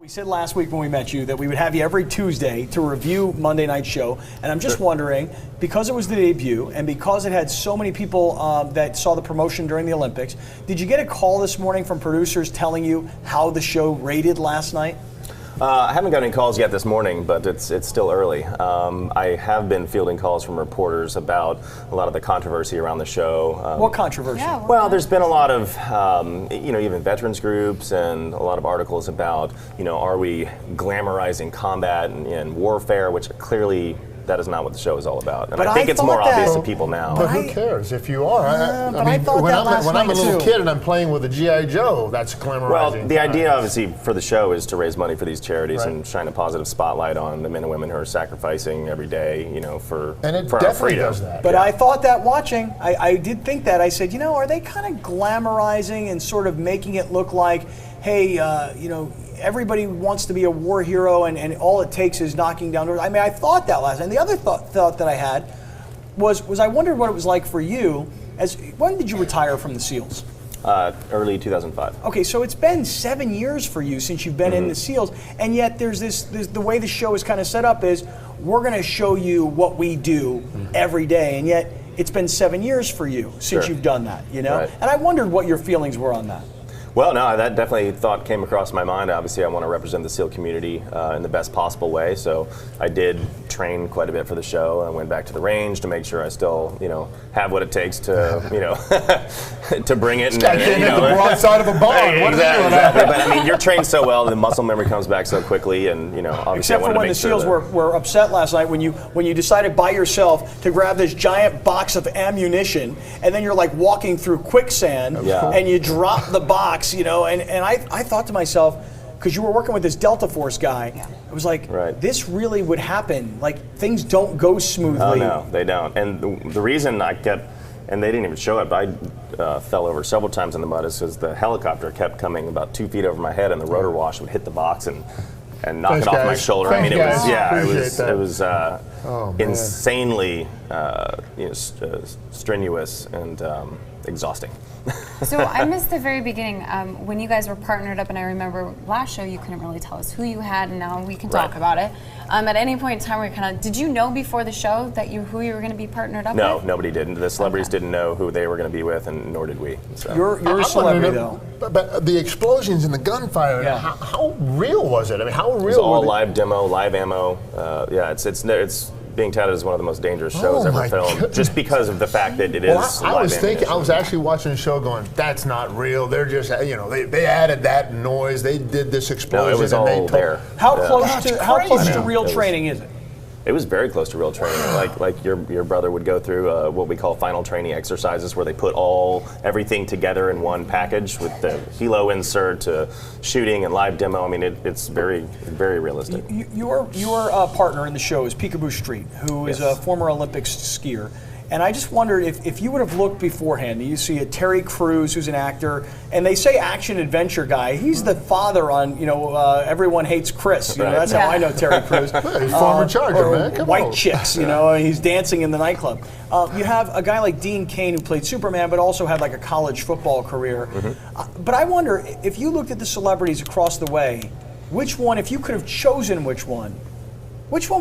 We said last week when we met you that we would have you every Tuesday to review Monday night's show, and I'm just wondering, because it was the debut and because it had so many people that saw the promotion during the Olympics, did you get a call this morning from producers telling you how the show rated last night? I haven't got any calls yet this morning, but it's still early. I have been fielding calls from reporters about a lot of the controversy around the show. What controversy? Yeah, Well, there's been a lot of, even veterans groups and a lot of articles about, are we glamorizing combat and warfare, which clearly that is not what the show is all about. And But I think I it's more thought that- obvious to people now. But who cares if you are? I thought that last when I'm a night, little too. kid and I'm playing with a G.I. Joe, that's glamorizing. Well, the idea, obviously, for the show is to raise money for these charities Right. and shine a positive spotlight on the men and women who are sacrificing every day, for And it for our definitely freedom. does that. But I thought that watching, I did think that. I said, are they kind of glamorizing and sort of making it look like, hey, everybody wants to be a war hero and all it takes is knocking down doors. I mean, I thought that last night. And the other thought that I had was I wondered what it was like for you. When did you retire from the SEALs? Early 2005. Okay, so it's been 7 years for you since you've been in the SEALs, and yet there's the way the show is kind of set up is we're going to show you what we do every day, and yet it's been 7 years for you since Sure. you've done that, Right. And I wondered what your feelings were on that. Well, no, that definitely thought came across my mind. Obviously, I want to represent the SEAL community in the best possible way. So I did train quite a bit for the show. I went back to the range to make sure I still, have what it takes to, to bring it. I can't hit the broadside of a barn. What Exactly. But I mean, you're trained so well, the muscle memory comes back so quickly, and obviously, Except I for wanted when to the make sure SEALs that- were upset last night when you decided by yourself to grab this giant box of ammunition, and then you're like walking through quicksand, and you drop the box. And I thought to myself, because you were working with this Delta Force guy, I was like, this really would happen. Like, things don't go smoothly. Oh, no, they don't. And the reason I kept, and they didn't even show it, but I fell over several times in the mud is because the helicopter kept coming about 2 feet over my head, and the rotor wash would hit the box and knock Thanks, it off my guys. shoulder. Thanks, I mean, guys. it was Oh, man. insanely strenuous and exhausting. So I missed the very beginning when you guys were partnered up, and I remember last show you couldn't really tell us who you had, and now we can talk about it. At any point in time, where you kind of did you know before the show that who you were going to be partnered up with? No, nobody did. The celebrities didn't know who they were going to be with, and nor did we. So. You're a celebrity, though. But the explosions and the gunfire, how real was it? I mean, how real It was all were live demo, live ammo. It's being touted as one of the most dangerous shows ever my filmed, goodness. just because of the fact that it is Well, I live was thinking, ammunition. I was actually watching the show going, that's not real. They're just, they added that noise. They did this explosion. No, it was and they all told- there. How Yeah. close crazy. to real It was- training is it? It was very close to real training. Like your brother would go through what we call final training exercises, where they put everything together in one package with the helo insert to shooting and live demo. I mean, it's very, very realistic. Your partner in the show is Picabo Street, who is a former Olympics skier. And I just wondered if you would have looked beforehand. You see a Terry Crews, who's an actor, and they say action adventure guy. He's the father on Everyone Hates Chris. That's how I know Terry Crews. He's former Charger, or man. Come White on. Chicks. He's dancing in the nightclub. You have a guy like Dean Cain, who played Superman, but also had like a college football career. But I wonder if you looked at the celebrities across the way, which one, if you could have chosen which one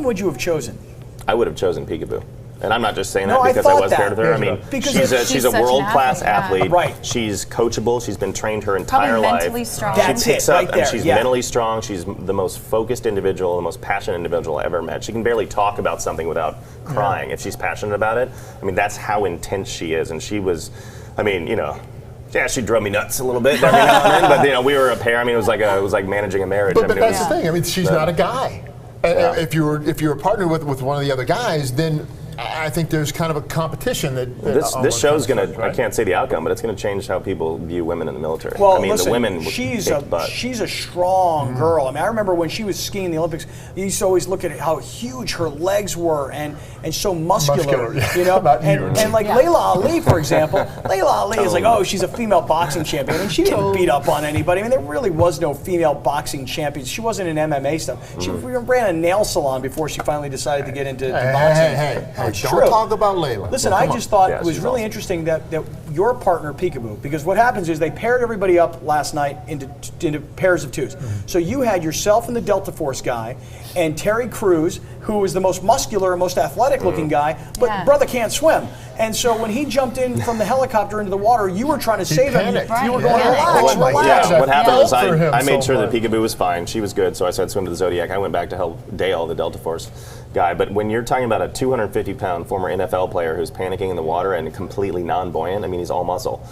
would you have chosen? I would have chosen Picabo. And I'm not just saying No, that I because I thought was that. paired with her. I mean, Because she's she's a such an world-class athlete, athlete. Right. She's coachable. She's been trained her entire Probably life. mentally strong. That's She picks it, up right there, and she's yeah. mentally strong. She's the most focused individual, the most passionate individual I ever met. She can barely talk about something without crying if she's passionate about it. I mean, that's how intense she is. And she was, yeah, she drove me nuts a little bit every now and then. But we were a pair. I mean, it was like managing a marriage. But I mean, that's the thing. I mean, she's not a guy. Yeah. If you were partnered with one of the other guys, then I think there's kind of a competition that This show's gonna. I can't say the outcome, but it's going to change how people view women in the military. Well, I mean, listen, the women she's kick butt. a strong girl. I mean, I remember when she was skiing the Olympics, you used to always look at how huge her legs were and so muscular, yeah. About huge. and like Laila Ali, for example. Laila Ali is like, she's a female boxing champion. I mean, she didn't beat up on anybody. I mean, there really was no female boxing champions. She wasn't in MMA stuff. She ran a nail salon before she finally decided to get into boxing. Hey, It's don't true. talk about Layla. Listen, Well, I come just on. thought Yeah, it was she's really awesome. interesting that your partner Picabo, because what happens is they paired everybody up last night into pairs of twos. So you had yourself and the Delta Force guy, and Terry Crews, who was the most muscular and most athletic looking guy, but brother can't swim. And so when he jumped in from the helicopter into the water, you were trying to save him. You were going, relax. What happened was I made sure that Picabo was fine. She was good, so I said swim to the Zodiac. I went back to help Dale, the Delta Force guy. But when you're talking about a 250-pound former NFL player who's panicking in the water and completely non-buoyant, I mean, he's all muscle.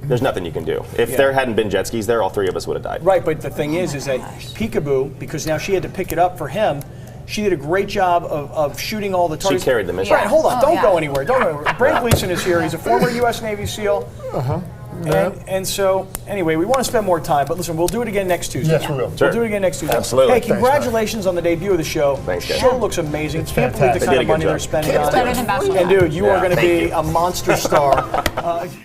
There's nothing you can do. If there hadn't been jet skis there, all three of us would have died. Right, but the thing is that Picabo, because now she had to pick it up for him, she did a great job of shooting all the targets. She carried the mission. Right, hold on, don't go anywhere. Don't go anywhere. Brent Gleeson is here. He's a former U.S. Navy SEAL. And so, anyway, we want to spend more time, but listen, we'll do it again next Tuesday. Yes, we will. We'll do it again next Tuesday. Absolutely. Hey, congratulations on the debut of the show. Thanks, guys. Show looks amazing. It's Can't believe the fantastic. kind of They did a good money they're job. spending on Better than it. basketball. And dude, you are going to Thank be you. a monster star.